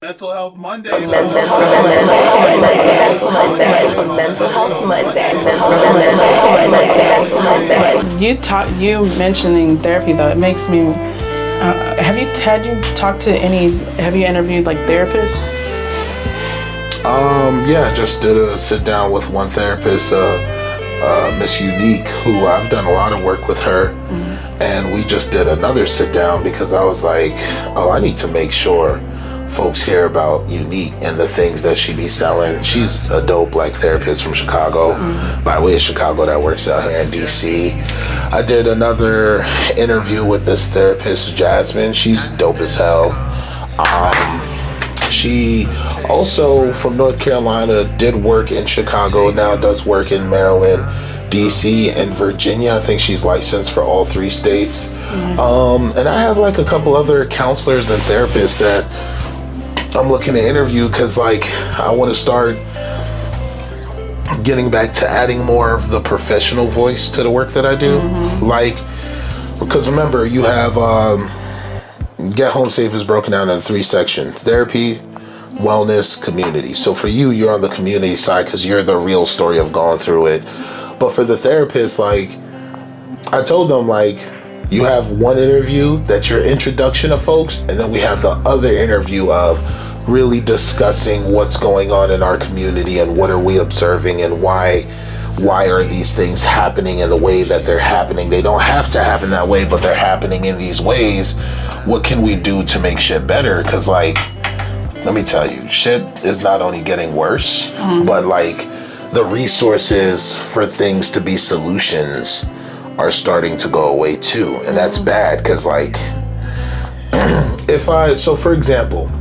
Mental Health Monday. Mental Health Monday. You mentioning therapy though, it makes me. Have you interviewed like therapists? Yeah, I just did a sit down with one therapist, Miss Unique, who I've done a lot of work with her. And we just did another sit down because I was like, oh, I need to make sure folks hear about Unique and the things that she be selling. She's a dope therapist from Chicago, by way of Chicago, that works out here in DC. I did another interview with this therapist, Jasmine. She's dope as hell. She also from North Carolina, did work in Chicago, now does work in Maryland, DC, and Virginia. I think she's licensed for all 3 states. And I have a couple other counselors and therapists that I'm looking to interview because I want to start getting back to adding more of the professional voice to the work that I do. Because remember, you have Get Home Safe is broken down into 3 sections: therapy, wellness, community. So for you, you're on the community side because you're the real story of going through it. But for the therapist, I told them, you have one interview that's your introduction to folks, and then we have the other interview of really discussing what's going on in our community and what are we observing and why are these things happening in the way that they're happening. They don't have to happen that way, but they're happening in these ways. What can we do to make shit better? Because let me tell you, shit is not only getting worse, but the resources for things to be solutions are starting to go away too. And that's bad because so for example,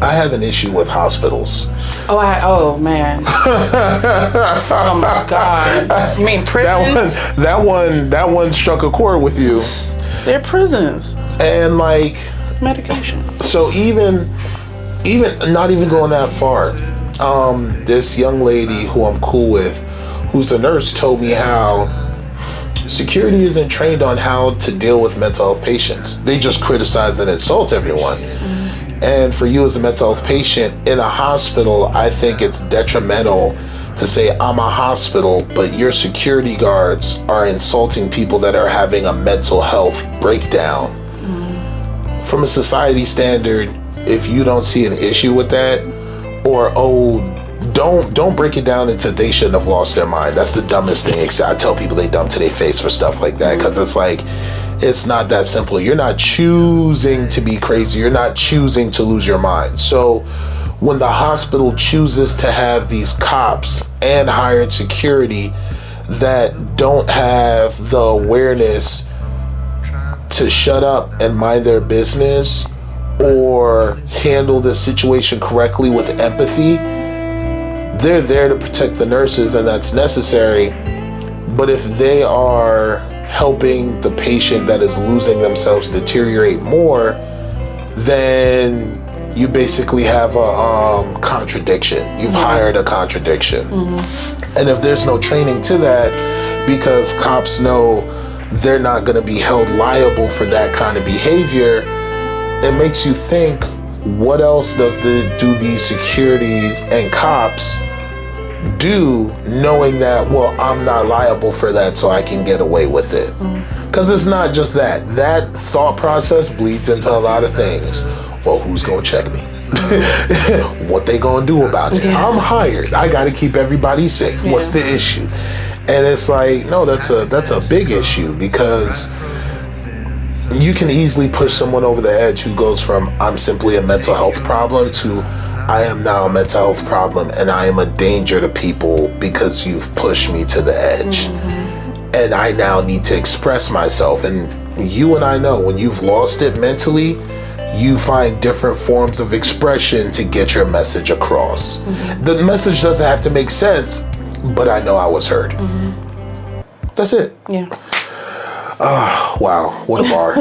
I have an issue with hospitals. Oh man. Oh my God. You mean prisons? That one struck a chord with you. They're prisons. And it's medication. So even not even going that far, this young lady who I'm cool with, who's a nurse, told me how security isn't trained on how to deal with mental health patients. They just criticize and insult everyone. And for you as a mental health patient in a hospital, I think it's detrimental to say, I'm a hospital, but your security guards are insulting people that are having a mental health breakdown. From a society standard, if you don't see an issue with that, or don't break it down into they shouldn't have lost their mind. That's the dumbest thing. I tell people they dumb to their face for stuff like that because it's not that simple. You're not choosing to be crazy. You're not choosing to lose your mind. So when the hospital chooses to have these cops and hired security that don't have the awareness to shut up and mind their business or handle the situation correctly with empathy, they're there to protect the nurses, and that's necessary. But if they are helping the patient that is losing themselves deteriorate more, then you basically have a contradiction. You've hired a contradiction. And if there's no training to that, because cops know they're not going to be held liable for that kind of behavior, it makes you think, what else do these securities and cops do, knowing that, well, I'm not liable for that, so I can get away with it? Because it's not just that. That thought process bleeds into a lot of things. Well, who's going to check me? What they going to do about it? I'm hired. I got to keep everybody safe. What's the issue? And it's no, that's a big issue, because you can easily push someone over the edge who goes from I'm simply a mental health problem to I am now a mental health problem and I am a danger to people because you've pushed me to the edge. And I now need to express myself. And you and I know when you've lost it mentally, you find different forms of expression to get your message across. The message doesn't have to make sense, but I know I was heard. That's it. Yeah. Wow, what a bar.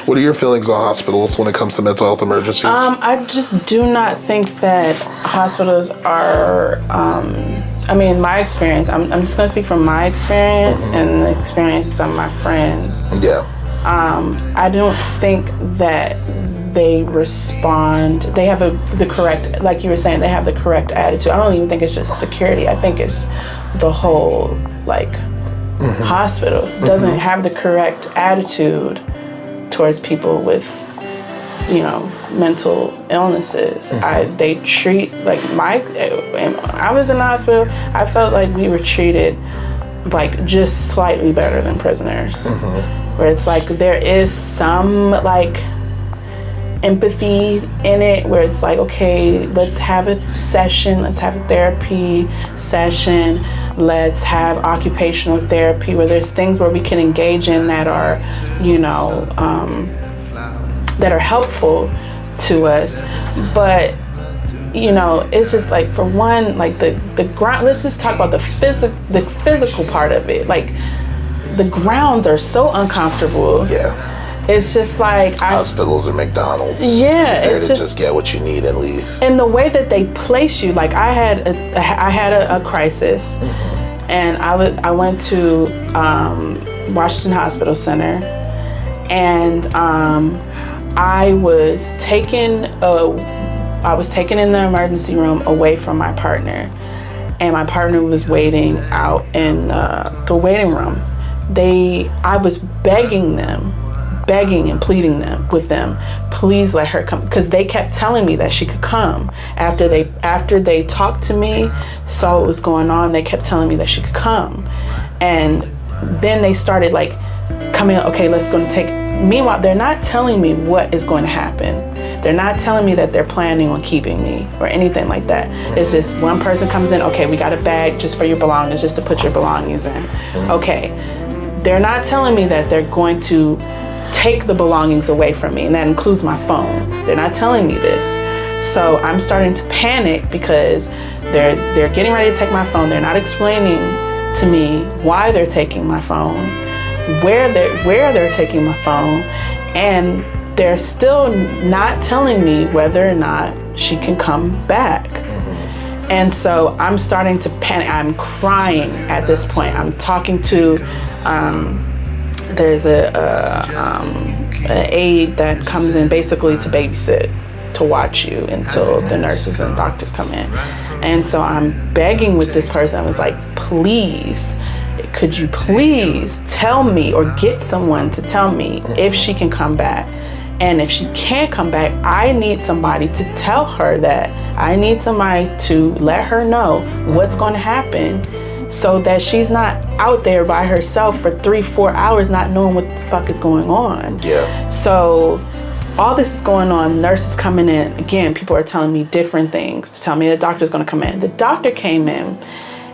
What are your feelings on hospitals when it comes to mental health emergencies? I just do not think that hospitals are, my experience, I'm just going to speak from my experience and the experience of some of my friends. Yeah. I don't think that they respond. They have the correct, like you were saying, they have the correct attitude. I don't even think it's just security. I think it's the whole, like, hospital doesn't have the correct attitude towards people with, you know, mental illnesses. They treat, like, I was in the hospital, I felt like we were treated like just slightly better than prisoners, where it's like there is some like empathy in it, where it's like, okay, let's have a session, let's have a therapy session, let's have occupational therapy, where there's things where we can engage in that are, you know, that are helpful to us. But, you know, it's just like, for one, like the ground, let's just talk about the physical part of it. Like, the grounds are so uncomfortable. Yeah. It's just like hospitals or McDonald's. Yeah, You're there to just get what you need and leave. And the way that they place you, like I had a crisis, and I went to Washington Hospital Center, and I was taken in the emergency room away from my partner, and my partner was waiting out in the waiting room. I was begging and pleading with them, please let her come, because they kept telling me that she could come. After they talked to me, saw what was going on, they kept telling me that she could come. And then they started like coming, okay, let's go and take. Meanwhile, they're not telling me what is going to happen. They're not telling me that they're planning on keeping me or anything like that. It's just one person comes in, okay, we got a bag just for your belongings, just to put your belongings in. Okay. They're not telling me that they're going to take the belongings away from me, and that includes my phone. They're not telling me this. So I'm starting to panic because they're getting ready to take my phone. They're not explaining to me why they're taking my phone, where they're taking my phone, and they're still not telling me whether or not she can come back. And so I'm starting to panic. I'm crying at this point. I'm talking to, there's an aide that comes in basically to babysit, to watch you until the nurses and doctors come in. And so I'm begging with this person. I was like, please, could you please tell me or get someone to tell me if she can come back? And if she can't come back, I need somebody to tell her that. I need somebody to let her know what's going to happen, so that she's not out there by herself for 3-4 hours not knowing what the fuck is going on. Yeah. So all this is going on, nurses coming in. Again, people are telling me different things. Tell me the doctor's going to come in. The doctor came in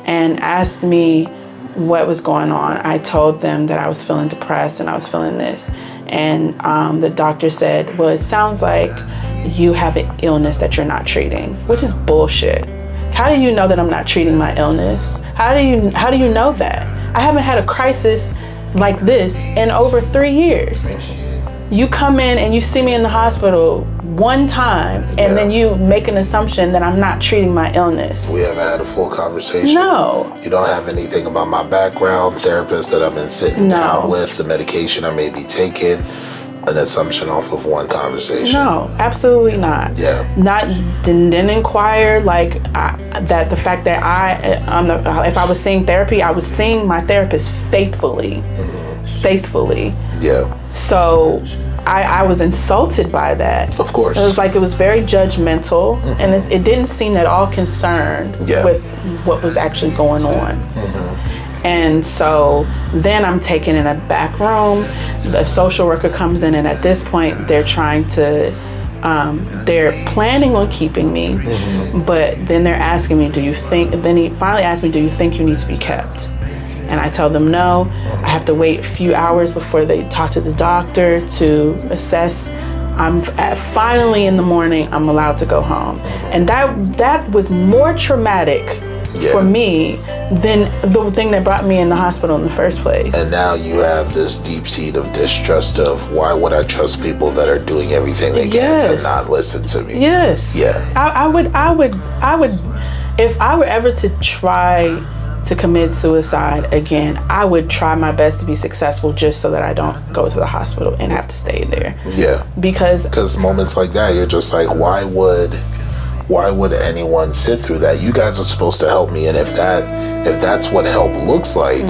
and asked me what was going on. I told them that I was feeling depressed and I was feeling this. And the doctor said, well, it sounds like you have an illness that you're not treating, which is bullshit. How do you know that I'm not treating my illness? How do you know that? I haven't had a crisis like this in over 3 years. You come in and you see me in the hospital one time, and then you make an assumption that I'm not treating my illness. We haven't had a full conversation. No. You don't have anything about my background, therapist that I've been sitting down with, the medication I may be taking, an assumption off of one conversation. No, absolutely not. Yeah. Didn't inquire like that. The fact that if I was seeing therapy, I was seeing my therapist faithfully. Yeah. So I was insulted by that. Of course. It was like, it was very judgmental, and it didn't seem at all concerned with what was actually going on. And so then I'm taken in a back room. The social worker comes in, and at this point they're trying to, they're planning on keeping me, but then they're asking me, then he finally asked me, do you think you need to be kept? And I tell them no. I have to wait a few hours before they talk to the doctor to assess. Finally in the morning, I'm allowed to go home. And that was more traumatic for me than the thing that brought me in the hospital in the first place. And now you have this deep seed of distrust of, why would I trust people that are doing everything they can to not listen to me? Yes. Yeah. I would, if I were ever to try to commit suicide again, I would try my best to be successful just so that I don't go to the hospital and have to stay there. Yeah. Because moments like that, you're just like, why would anyone sit through that? You guys are supposed to help me, and if that's what help looks like,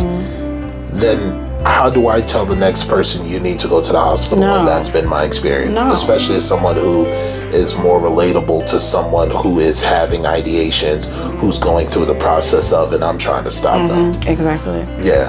then how do I tell the next person you need to go to the hospital when that's been my experience? Especially as someone who is more relatable to someone who is having ideations, who's going through the process of, and I'm trying to stop them. Exactly. Yeah.